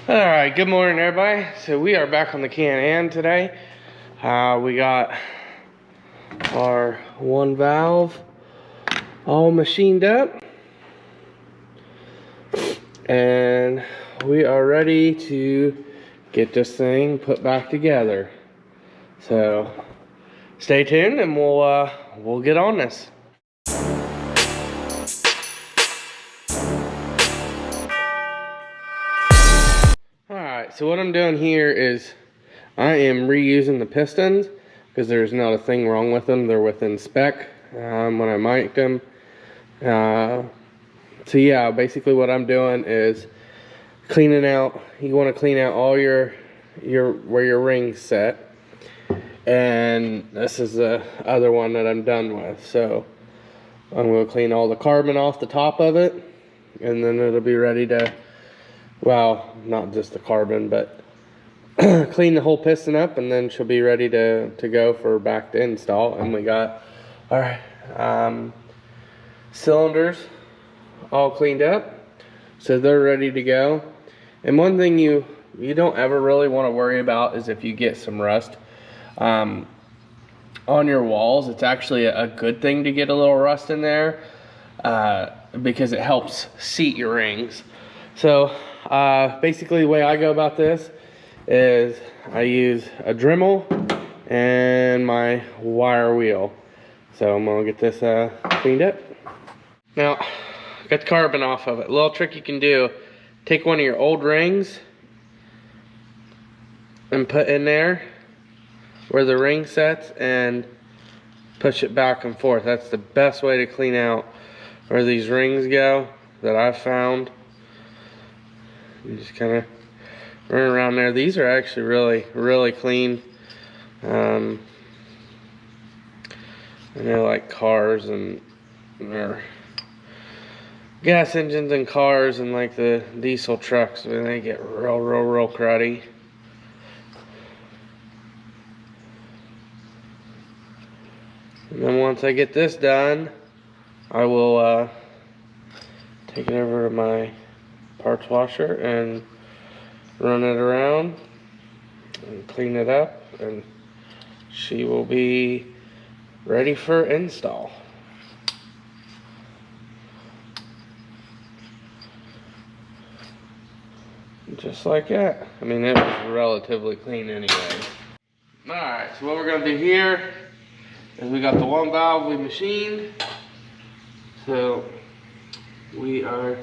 Alright, good morning everybody. So we are back on the Can-Am today. We got our one valve all machined up. And we are ready to get this thing put back together. So stay tuned and we'll get on this. Alright, so what I'm doing here is I am reusing the pistons because there's not a thing wrong with them. They're within spec when I mic'd them. So yeah, basically what I'm doing is cleaning out. You want to clean out all your where your rings set. And this is the other one that I'm done with. So I'm going to clean all the carbon off the top of it, and then it'll be ready to, well, not just the carbon, but clean the whole piston up, and then she'll be ready to go for back to install. And we got our cylinders all cleaned up, so they're ready to go. And one thing you don't ever really want to worry about is if you get some rust on your walls. It's actually a good thing to get a little rust in there because it helps seat your rings. So basically the way I go about this is I use a Dremel and my wire wheel. So I'm gonna get this cleaned up. Now, got the carbon off of it. A little trick you can do, take one of your old rings and put in there where the ring sets and push it back and forth. That's the best way to clean out where these rings go that I've found. You just kind of run around there. These are actually really clean. I know, like cars and or gas engines and cars and like the diesel trucks, when they get real cruddy. And then once I get this done, I will take it over to my parts washer and run it around and clean it up, and she will be ready for install. Just like that. I mean, it was relatively clean anyway. Alright, so what we're going to do here is we got the one valve we machined. So we are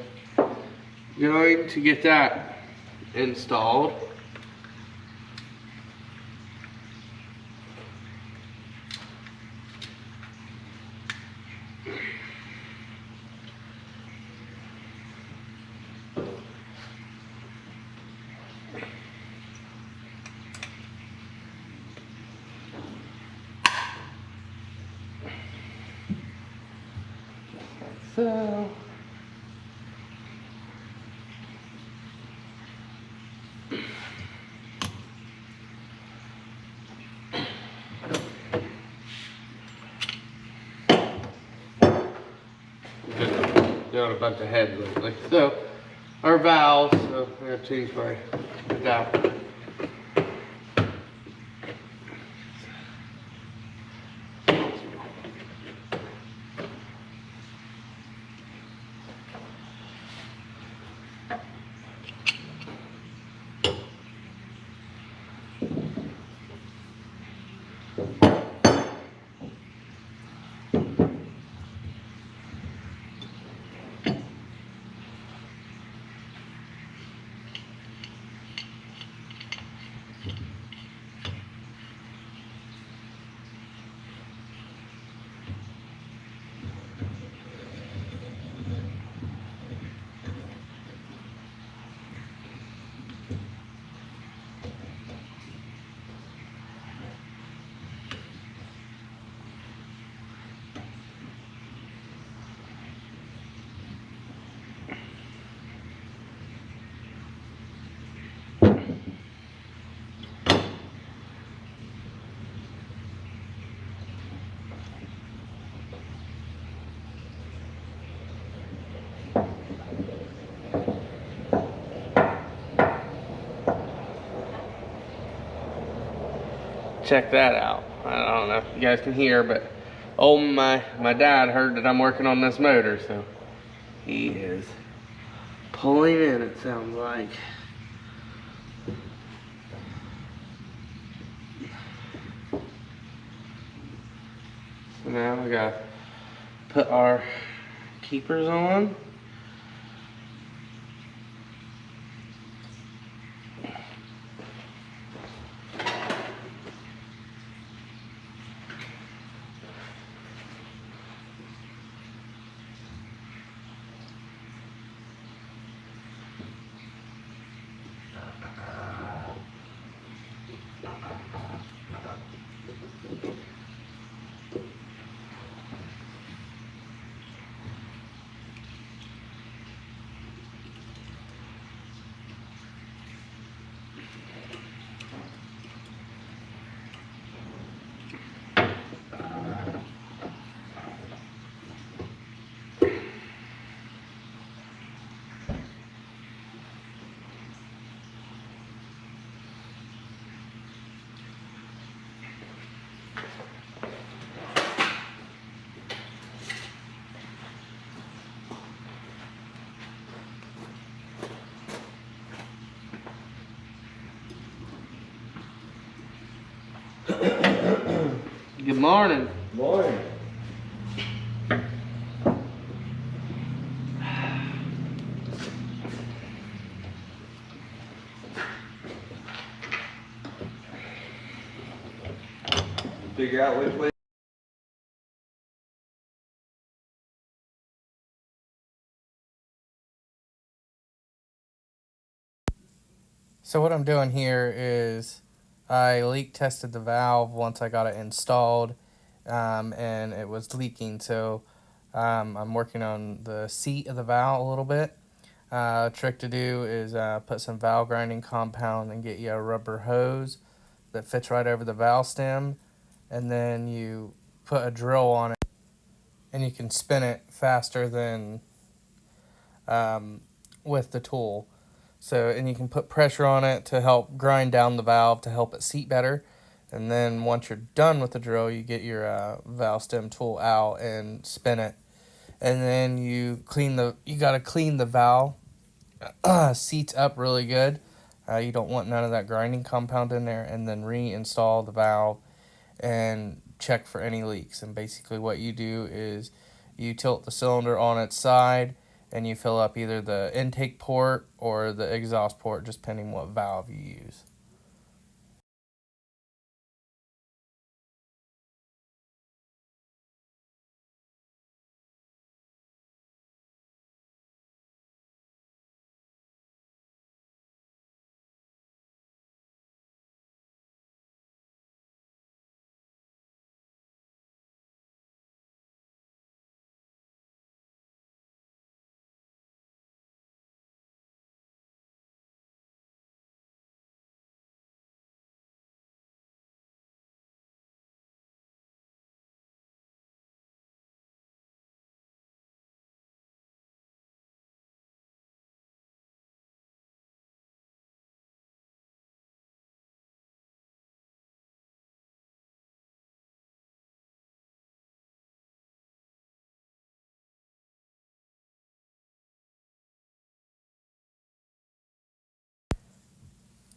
going to get that installed. So doing a bunch of heads lately. So our valves, so I'm gonna change my adapter. check that out. I don't know if you guys can hear, but my dad heard that I'm working on this motor, so he is pulling in, it sounds like. So now we gotta put our keepers on. Good morning. Morning. Figure out which way. So what I'm doing here is I leak tested the valve once I got it installed, and it was leaking. So I'm working on the seat of the valve a little bit. Trick to do is put some valve grinding compound and get you a rubber hose that fits right over the valve stem, and then you put a drill on it, and you can spin it faster than with the tool. So, and you can put pressure on it to help grind down the valve to help it seat better. And then once you're done with the drill, you get your valve stem tool out and spin it. And then you got to clean the valve seats up really good. You don't want none of that grinding compound in there. And then reinstall the valve and check for any leaks. And basically what you do is you tilt the cylinder on its side and you fill up either the intake port or the exhaust port, just depending what valve you use.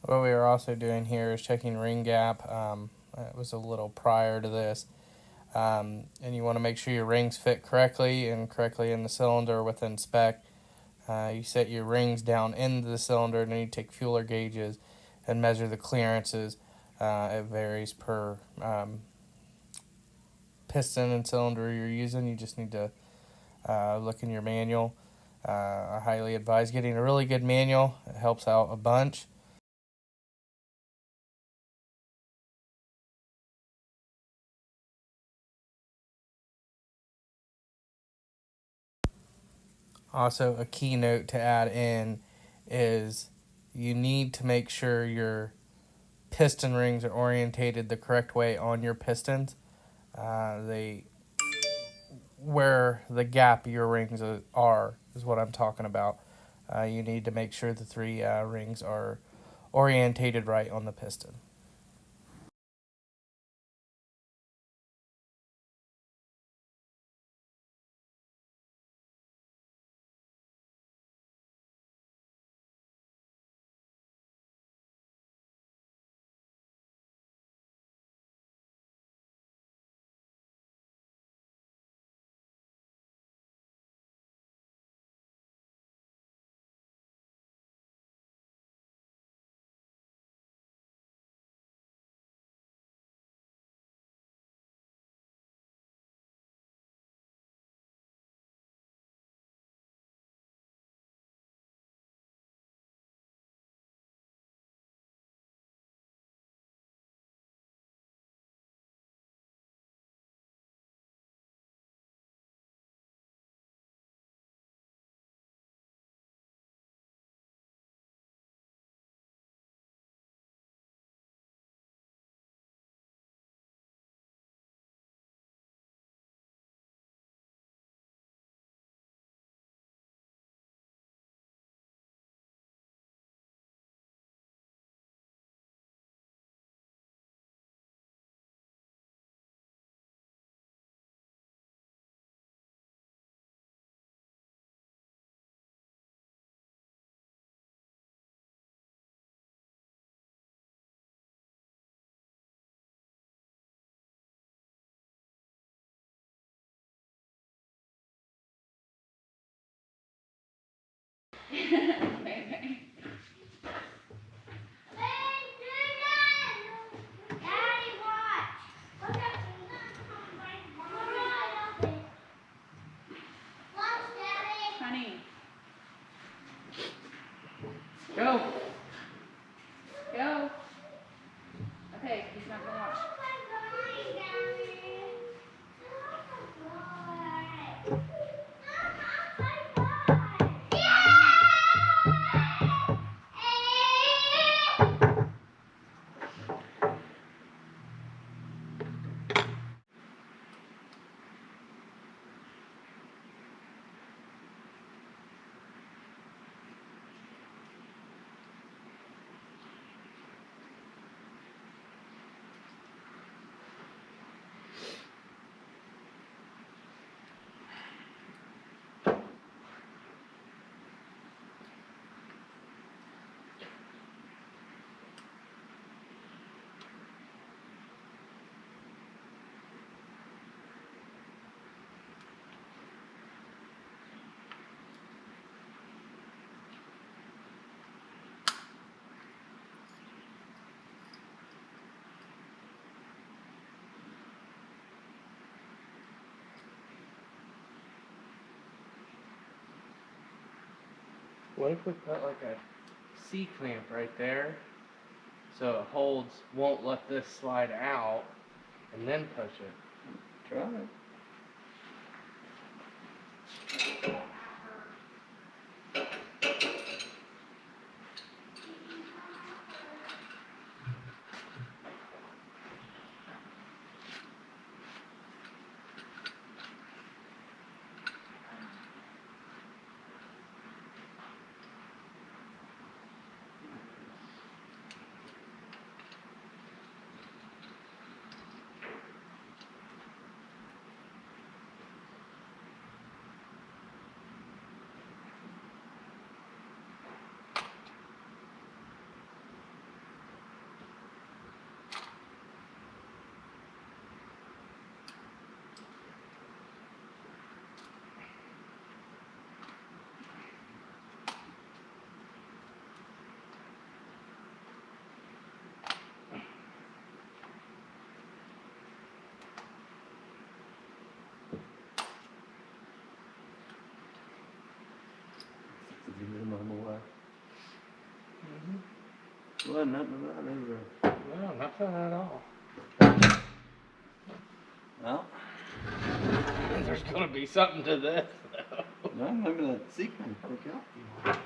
What we are also doing here is checking ring gap. It was a little prior to this. And you want to make sure your rings fit correctly and correctly in the cylinder within spec. You set your rings down into the cylinder, and then you take feeler gauges and measure the clearances. It varies per piston and cylinder you're using. You just need to look in your manual. I highly advise getting a really good manual. It helps out a bunch. Also, a key note to add in is you need to make sure your piston rings are orientated the correct way on your pistons. They where the gap your rings are is what I'm talking about. You need to make sure the three rings are orientated right on the piston. Honey. Go. Go. Okay, he's not gonna watch. What if we put like a C-clamp right there so it holds, won't let this slide out, and then push it? Try it. Well, nothing about over. No, nothing at all. Well, There's gonna be something to this. no, maybe that sequin broke out.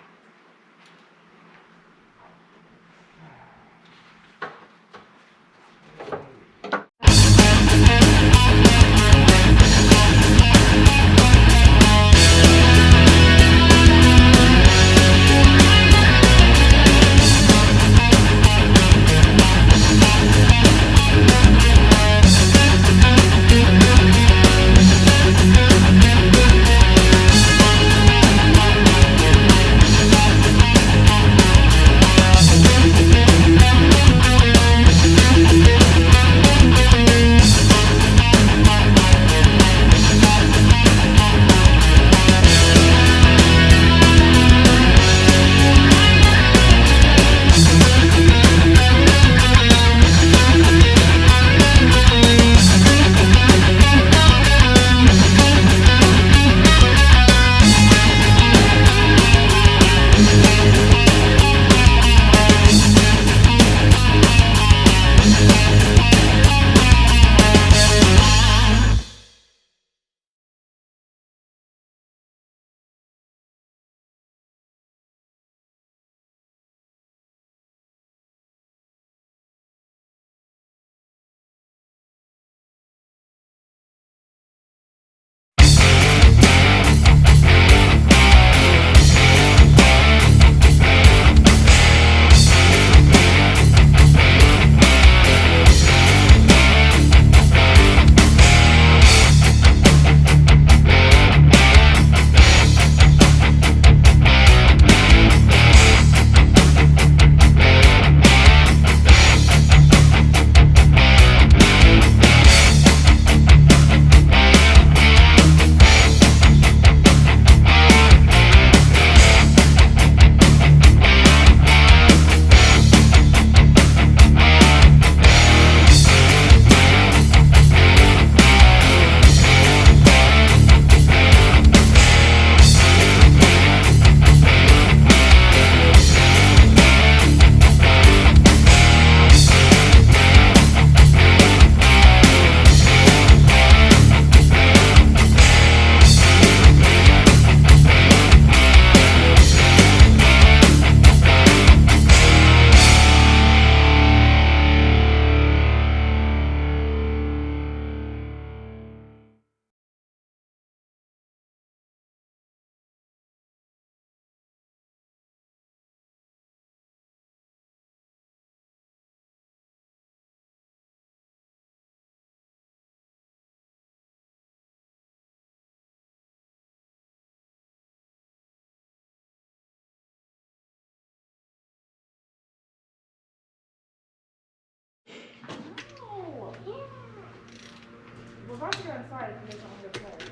about to go inside if you guys want to go play.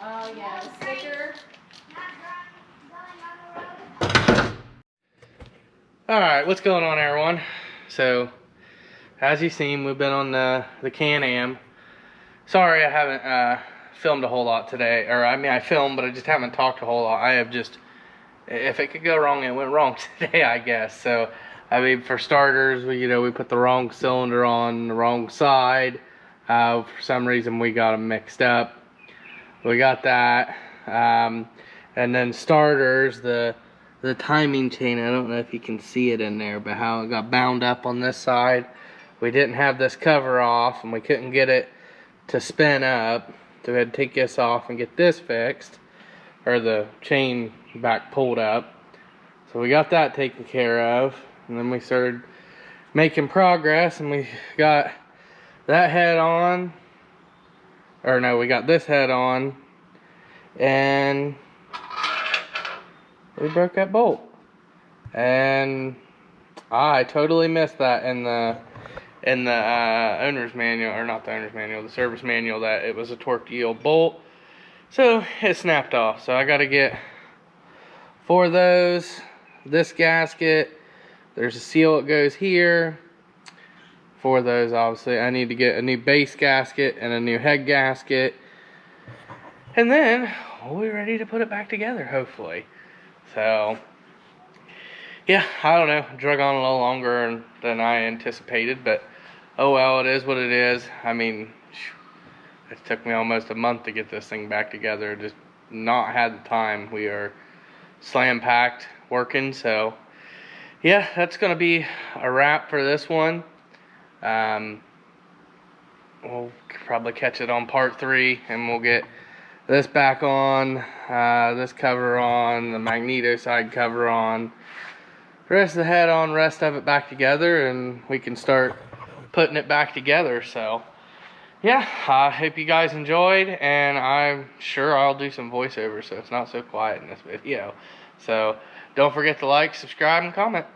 Oh yeah, the sticker. Alright, what's going on, everyone? So, as you've seen, we've been on the Can-Am. Sorry I haven't filmed a whole lot today. Or, I mean, I filmed, but I just haven't talked a whole lot. I have just, if it could go wrong, it went wrong today, I guess. So, I mean, for starters, we put the wrong cylinder on the wrong side. For some reason, we got them mixed up. We got that. And then starters, the timing chain, I don't know if you can see it in there, but how it got bound up on this side. We didn't have this cover off, and we couldn't get it to spin up. So we had to take this off and get this fixed, or the chain back pulled up. So we got that taken care of, and then we started making progress, and we got that head on, or no, we got this head on, and we broke that bolt. And I totally missed that in the owner's manual, or not the owner's manual, the service manual, that it was a torque yield bolt. So it snapped off. So I got to get, for those, this gasket, there's a seal that goes here. For those, obviously, I need to get a new base gasket and a new head gasket. And then we'll be ready to put it back together, hopefully. So, yeah, I don't know. Drug on a little longer than I anticipated, but oh well, it is what it is. I mean, it took me almost a month to get this thing back together. Just not had the time. We are slam packed working, so yeah, that's gonna be a wrap for this one. We'll probably catch it on part 3, and we'll get this back on, this cover on, the magneto side cover on, the rest of the head on, rest of it back together, and we can start putting it back together. So yeah, I hope you guys enjoyed, and I'm sure I'll do some voiceovers so it's not so quiet in this video. So don't forget to like, subscribe, and comment.